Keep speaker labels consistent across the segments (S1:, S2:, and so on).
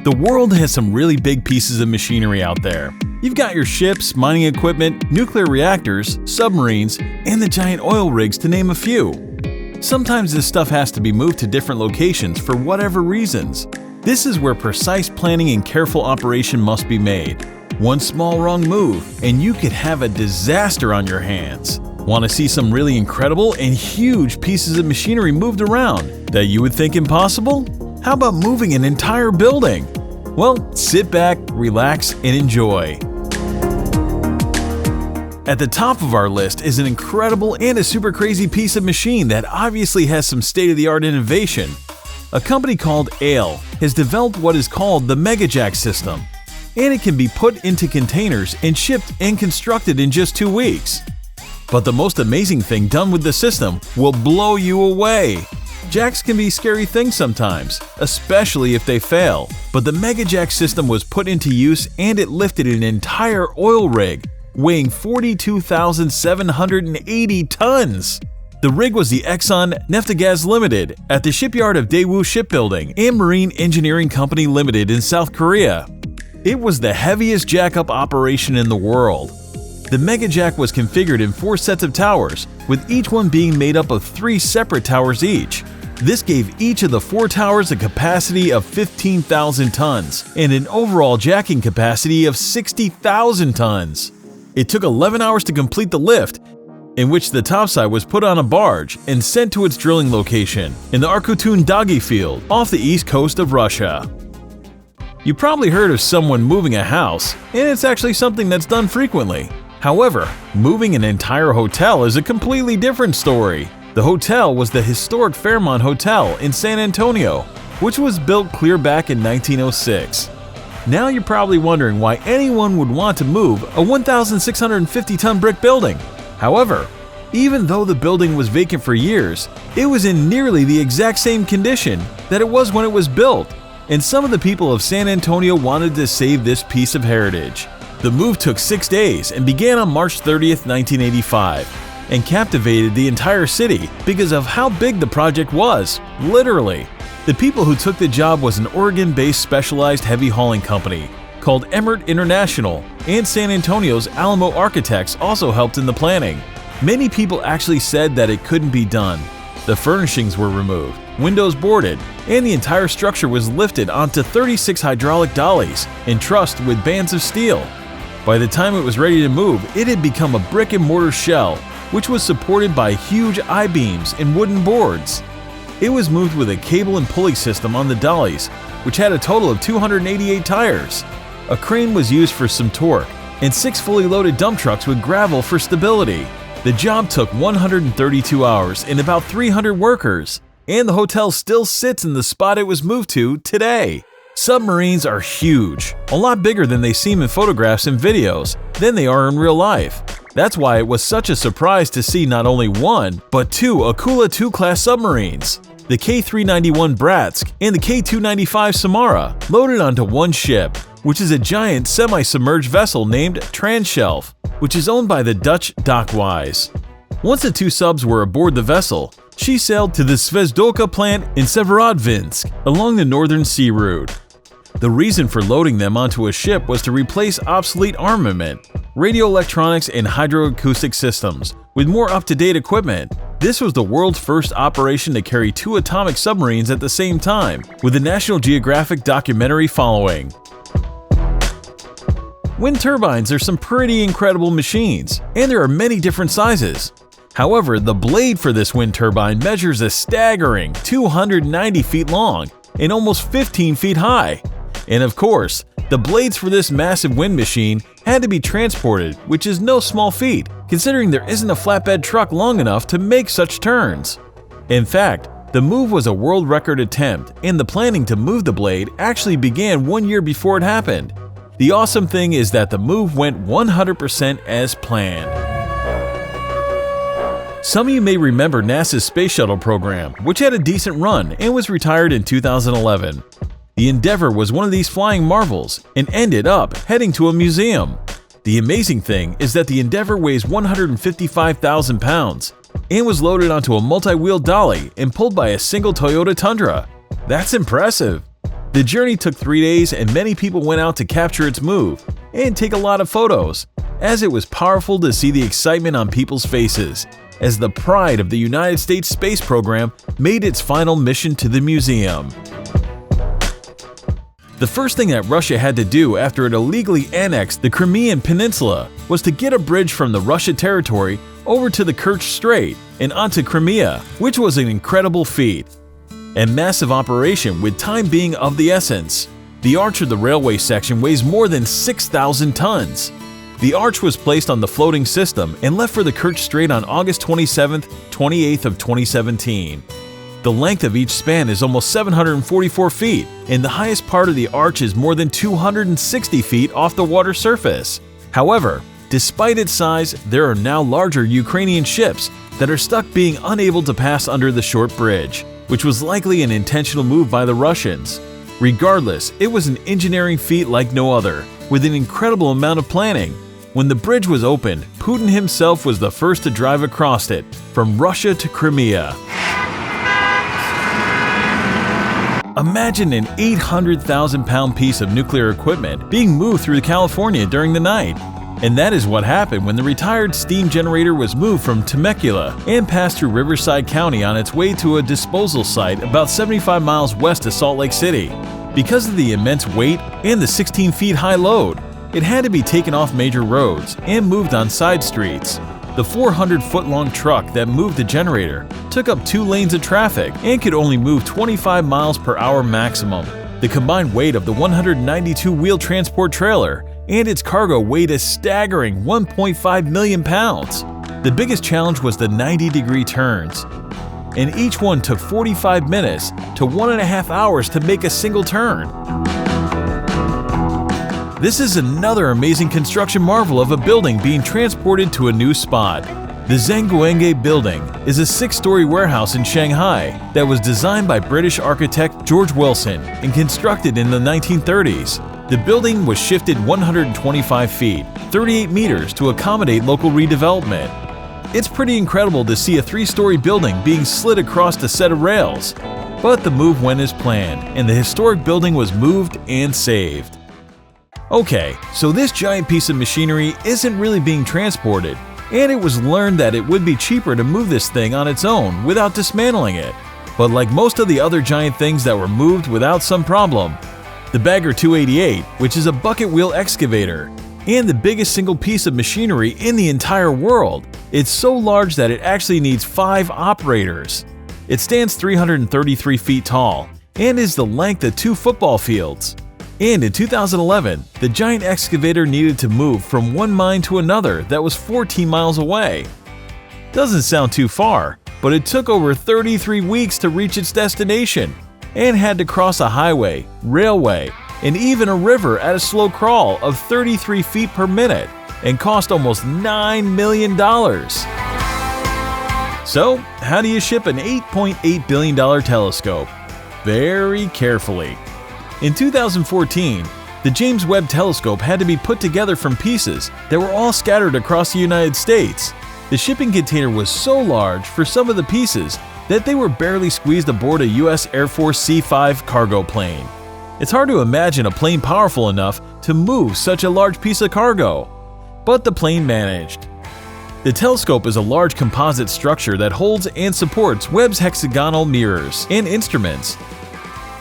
S1: The world has some really big pieces of machinery out there. You've got your ships, mining equipment, nuclear reactors, submarines, and the giant oil rigs to name a few. Sometimes this stuff has to be moved to different locations for whatever reasons. This is where precise planning and careful operation must be made. One small wrong move, and you could have a disaster on your hands. Want to see some really incredible and huge pieces of machinery moved around that you would think impossible? How about moving an entire building? Well, sit back, relax, and enjoy. At the top of our list is an incredible and a super crazy piece of machine that obviously has some state-of-the-art innovation. A company called Ale has developed what is called the MegaJack system, and it can be put into containers and shipped and constructed in just 2 weeks. But the most amazing thing done with the system will blow you away. Jacks can be scary things sometimes, especially if they fail, but the MegaJack system was put into use and it lifted an entire oil rig, weighing 42,780 tons. The rig was the Exxon Naftogaz Limited at the shipyard of Daewoo Shipbuilding and Marine Engineering Company Limited in South Korea. It was the heaviest jack-up operation in the world. The MegaJack was configured in 4 sets of towers, with each one being made up of 3 separate towers each. This gave each of the 4 towers a capacity of 15,000 tons and an overall jacking capacity of 60,000 tons. It took 11 hours to complete the lift, in which the topside was put on a barge and sent to its drilling location in the Arkutun-Dagi field off the east coast of Russia. You probably heard of someone moving a house, and it's actually something that's done frequently. However, moving an entire hotel is a completely different story. The hotel was the historic Fairmont Hotel in San Antonio, which was built clear back in 1906. Now you're probably wondering why anyone would want to move a 1,650-ton brick building. However, even though the building was vacant for years, it was in nearly the exact same condition that it was when it was built, and some of the people of San Antonio wanted to save this piece of heritage. The move took 6 days and began on March 30th, 1985, and captivated the entire city because of how big the project was, literally. The people who took the job was an Oregon-based specialized heavy hauling company called Emmert International, and San Antonio's Alamo Architects also helped in the planning. Many people actually said that it couldn't be done. The furnishings were removed, windows boarded, and the entire structure was lifted onto 36 hydraulic dollies and trussed with bands of steel. By the time it was ready to move, it had become a brick and mortar shell, which was supported by huge I-beams and wooden boards. It was moved with a cable and pulley system on the dollies, which had a total of 288 tires. A crane was used for some torque, and 6 fully loaded dump trucks with gravel for stability. The job took 132 hours and about 300 workers, and the hotel still sits in the spot it was moved to today. Submarines are huge, a lot bigger than they seem in photographs and videos than they are in real life. That's why it was such a surprise to see not only 1, but 2 Akula II-class submarines, the K-391 Bratsk and the K-295 Samara, loaded onto one ship, which is a giant semi-submerged vessel named Transshelf, which is owned by the Dutch Dockwise. Once the 2 subs were aboard the vessel, she sailed to the Zvezdoka plant in Severodvinsk along the northern sea route. The reason for loading them onto a ship was to replace obsolete armament, radio electronics, and hydroacoustic systems with more up-to-date equipment. This was the world's first operation to carry 2 atomic submarines at the same time, with the National Geographic documentary following. Wind turbines are some pretty incredible machines, and there are many different sizes. However, the blade for this wind turbine measures a staggering 290 feet long and almost 15 feet high. And of course, the blades for this massive wind machine had to be transported, which is no small feat, considering there isn't a flatbed truck long enough to make such turns. In fact, the move was a world record attempt, and the planning to move the blade actually began 1 year before it happened. The awesome thing is that the move went 100% as planned. Some of you may remember NASA's Space Shuttle program, which had a decent run and was retired in 2011. The Endeavour was one of these flying marvels and ended up heading to a museum. The amazing thing is that the Endeavour weighs 155,000 pounds and was loaded onto a multi-wheel dolly and pulled by a single Toyota Tundra. That's impressive. The journey took 3 days and many people went out to capture its move and take a lot of photos, as it was powerful to see the excitement on people's faces as the pride of the United States space program made its final mission to the museum. The first thing that Russia had to do after it illegally annexed the Crimean Peninsula was to get a bridge from the Russia territory over to the Kerch Strait and onto Crimea, which was an incredible feat. A massive operation with time being of the essence. The arch of the railway section weighs more than 6,000 tons. The arch was placed on the floating system and left for the Kerch Strait on August 27th, 28th of 2017. The length of each span is almost 744 feet, and the highest part of the arch is more than 260 feet off the water surface. However, despite its size, there are now larger Ukrainian ships that are stuck being unable to pass under the short bridge, which was likely an intentional move by the Russians. Regardless, it was an engineering feat like no other, with an incredible amount of planning. When the bridge was opened, Putin himself was the first to drive across it, from Russia to Crimea. Imagine an 800,000-pound piece of nuclear equipment being moved through California during the night. And that is what happened when the retired steam generator was moved from Temecula and passed through Riverside County on its way to a disposal site about 75 miles west of Salt Lake City. Because of the immense weight and the 16 feet high load, it had to be taken off major roads and moved on side streets. The 400-foot-long truck that moved the generator took up 2 lanes of traffic and could only move 25 miles per hour maximum. The combined weight of the 192-wheel transport trailer and its cargo weighed a staggering 1.5 million pounds. The biggest challenge was the 90-degree turns, and each one took 45 minutes to 1.5 hours to make a single turn. This is another amazing construction marvel of a building being transported to a new spot. The Zhangguenge Building is a 6-story warehouse in Shanghai that was designed by British architect George Wilson and constructed in the 1930s. The building was shifted 125 feet, 38 meters to accommodate local redevelopment. It's pretty incredible to see a 3-story building being slid across a set of rails. But the move went as planned, and the historic building was moved and saved. Okay, so this giant piece of machinery isn't really being transported, and it was learned that it would be cheaper to move this thing on its own without dismantling it. But like most of the other giant things that were moved without some problem, the Bagger 288, which is a bucket wheel excavator, and the biggest single piece of machinery in the entire world, it's so large that it actually needs 5 operators. It stands 333 feet tall and is the length of 2 football fields. And in 2011, the giant excavator needed to move from one mine to another that was 14 miles away. Doesn't sound too far, but it took over 33 weeks to reach its destination and had to cross a highway, railway, and even a river at a slow crawl of 33 feet per minute and cost almost $9 million. So, how do you ship an $8.8 billion telescope? Very carefully. In 2014, the James Webb telescope had to be put together from pieces that were all scattered across the United States. The shipping container was so large for some of the pieces that they were barely squeezed aboard a U.S. Air Force C-5 cargo plane. It's hard to imagine a plane powerful enough to move such a large piece of cargo, but the plane managed. The telescope is a large composite structure that holds and supports Webb's hexagonal mirrors and instruments,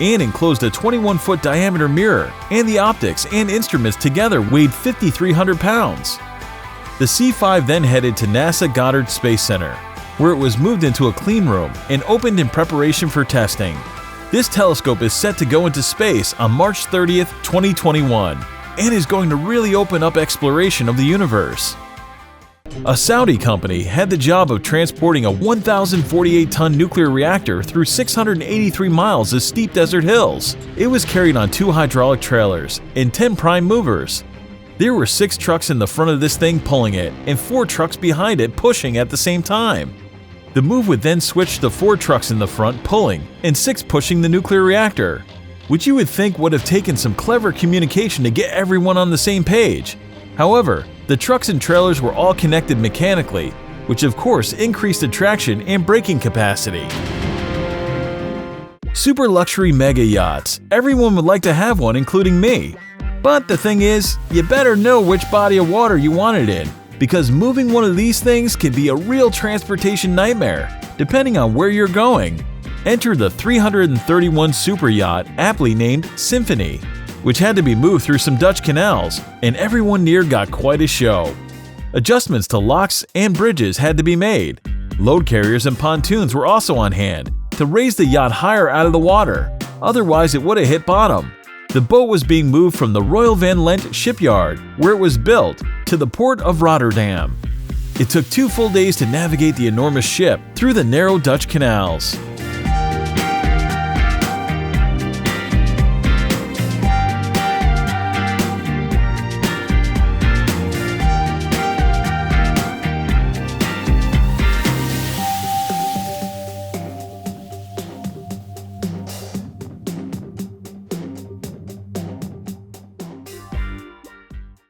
S1: and enclosed a 21-foot diameter mirror, and the optics and instruments together weighed 5,300 pounds. The C-5 then headed to NASA Goddard Space Center, where it was moved into a clean room and opened in preparation for testing. This telescope is set to go into space on March 30th, 2021, and is going to really open up exploration of the universe. A Saudi company had the job of transporting a 1,048-ton nuclear reactor through 683 miles of steep desert hills. It was carried on 2 hydraulic trailers and 10 prime movers. There were 6 trucks in the front of this thing pulling it and 4 trucks behind it pushing at the same time. The move would then switch to 4 trucks in the front pulling and 6 pushing the nuclear reactor, which you would think would have taken some clever communication to get everyone on the same page. However, the trucks and trailers were all connected mechanically, which of course increased the traction and braking capacity. Super luxury mega yachts. Everyone would like to have one, including me. But the thing is, you better know which body of water you want it in, because moving one of these things can be a real transportation nightmare, depending on where you're going. Enter the 331 super yacht, aptly named Symphony, which had to be moved through some Dutch canals, and everyone near got quite a show. Adjustments to locks and bridges had to be made. Load carriers and pontoons were also on hand to raise the yacht higher out of the water, otherwise it would have hit bottom. The boat was being moved from the Royal Van Lent shipyard, where it was built, to the port of Rotterdam. It took 2 full days to navigate the enormous ship through the narrow Dutch canals.